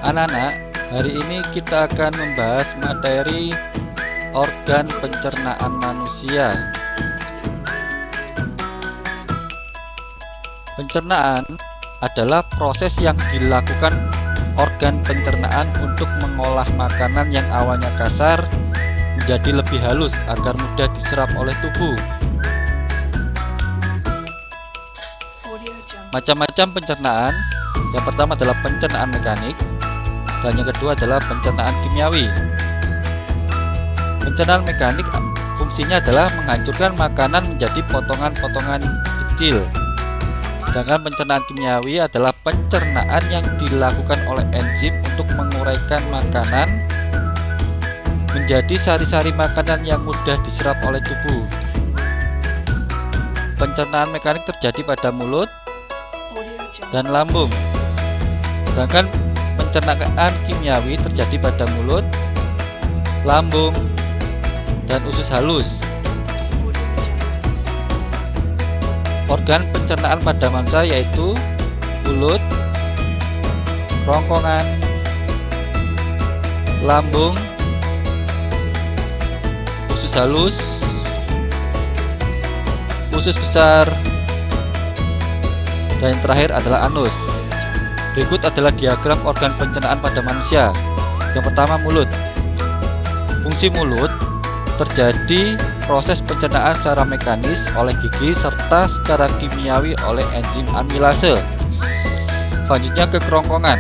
Anak-anak, hari ini kita akan membahas materi organ pencernaan manusia. Pencernaan adalah proses yang dilakukan organ pencernaan untuk mengolah makanan yang awalnya kasar menjadi lebih halus agar mudah diserap oleh tubuh. Macam-macam pencernaan. Yang pertama adalah pencernaan mekanik, dan yang kedua adalah pencernaan kimiawi. Pencernaan mekanik fungsinya adalah menghancurkan makanan menjadi potongan-potongan kecil. Sedangkan pencernaan kimiawi adalah pencernaan yang dilakukan oleh enzim untuk menguraikan makanan menjadi sari-sari makanan yang mudah diserap oleh tubuh. Pencernaan mekanik terjadi pada mulut dan lambung. Sedangkan pencernaan kimiawi terjadi pada mulut, lambung, dan usus halus. Organ pencernaan pada manusia yaitu mulut, kerongkongan, lambung, usus halus, usus besar, dan yang terakhir adalah anus. Berikut adalah diagram organ pencernaan pada manusia. Yang pertama, mulut. Fungsi mulut terjadi proses pencernaan secara mekanis oleh gigi serta secara kimiawi oleh enzim amilase. Selanjutnya ke kerongkongan.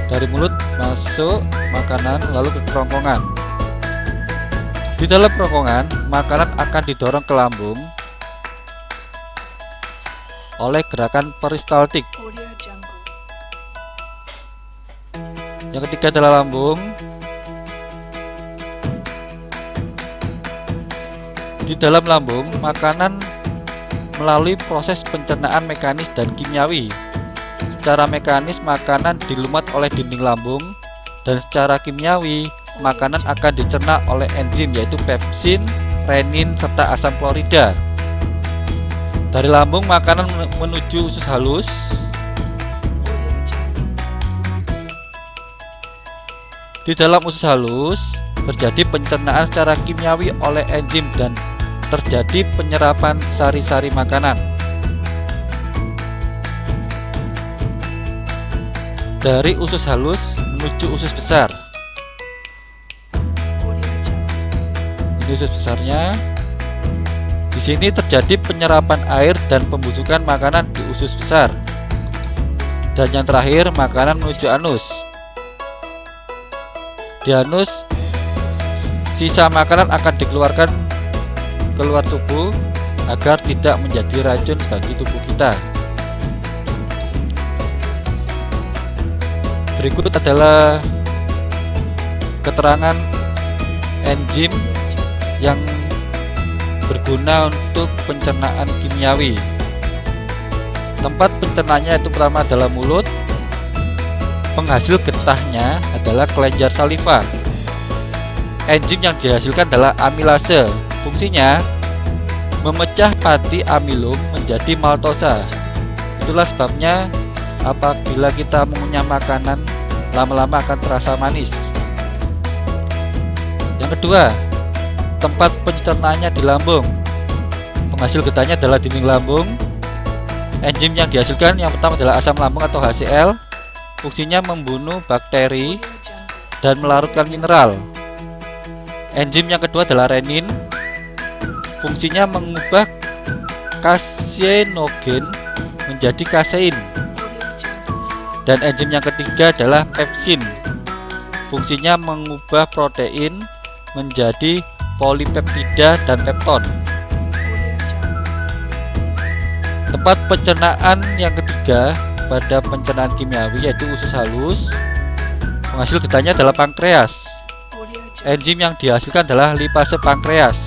Dari mulut masuk makanan lalu ke kerongkongan. Di dalam kerongkongan, makanan akan didorong ke lambung oleh gerakan peristaltik. Yang ketiga adalah lambung. Di dalam lambung, makanan melalui proses pencernaan mekanis dan kimiawi. Secara mekanis, makanan dilumat oleh dinding lambung, dan secara kimiawi, makanan akan dicerna oleh enzim yaitu pepsin, renin, serta asam klorida. Dari lambung, makanan menuju usus halus. Di dalam usus halus, terjadi pencernaan secara kimiawi oleh enzim dan terjadi penyerapan sari-sari makanan. Dari usus halus menuju usus besar. Ini usus besarnya. Di sini terjadi penyerapan air dan pembusukan makanan di usus besar. Dan yang terakhir, makanan menuju anus. Di anus, sisa makanan akan dikeluarkan keluar tubuh agar tidak menjadi racun bagi tubuh kita. Berikut adalah keterangan enzim yang berguna untuk pencernaan kimiawi. Tempat pencernaannya itu pertama adalah mulut. Penghasil getahnya adalah kelenjar saliva. Enzim yang dihasilkan adalah amilase. Fungsinya memecah pati amilum menjadi maltosa. Itulah sebabnya apabila kita mengunyah makanan, lama-lama akan terasa manis. Yang kedua, tempat pencernaannya di lambung. Penghasil getahnya adalah dinding lambung. Enzim yang dihasilkan yang pertama adalah asam lambung atau HCl. Fungsinya membunuh bakteri dan melarutkan mineral. Enzim yang kedua adalah renin. Fungsinya mengubah kasinogen menjadi kasein. Dan enzim yang ketiga adalah pepsin. Fungsinya mengubah protein menjadi polipeptida dan pepton. Tempat pencernaan yang ketiga pada pencernaan kimiawi yaitu usus halus. Penghasil getahnya adalah pankreas. Enzim yang dihasilkan adalah lipase pankreas.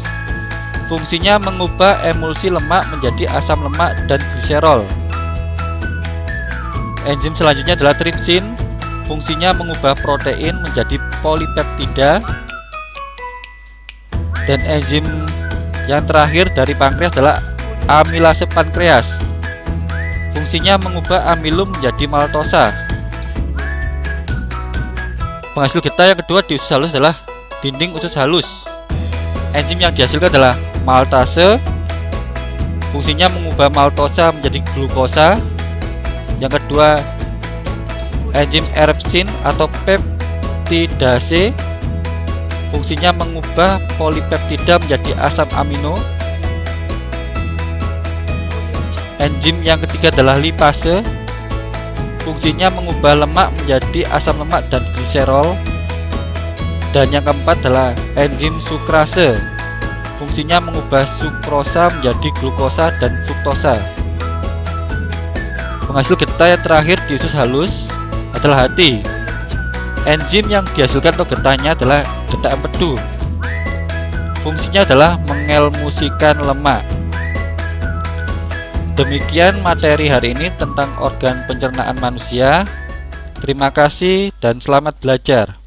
Fungsinya mengubah emulsi lemak menjadi asam lemak dan gliserol. Enzim selanjutnya adalah tripsin. Fungsinya mengubah protein menjadi polipeptida. Dan enzim yang terakhir dari pankreas adalah amilase pankreas. Fungsinya mengubah amilum menjadi maltosa. Penghasil getah yang kedua di usus halus adalah dinding usus halus. Enzim yang dihasilkan adalah maltase. Fungsinya mengubah maltosa menjadi glukosa. Yang kedua, enzim erepsin atau peptidase. Fungsinya mengubah polipeptida menjadi asam amino. Enzim yang ketiga adalah lipase. Fungsinya mengubah lemak menjadi asam lemak dan gliserol. Dan yang keempat adalah enzim sukrase. Fungsinya mengubah sukrosa menjadi glukosa dan fruktosa. Penghasil getah yang terakhir di usus halus adalah hati. Enzim yang dihasilkan atau getahnya adalah getah empedu. Fungsinya adalah mengelmusikan lemak. Demikian materi hari ini tentang organ pencernaan manusia. Terima kasih dan selamat belajar.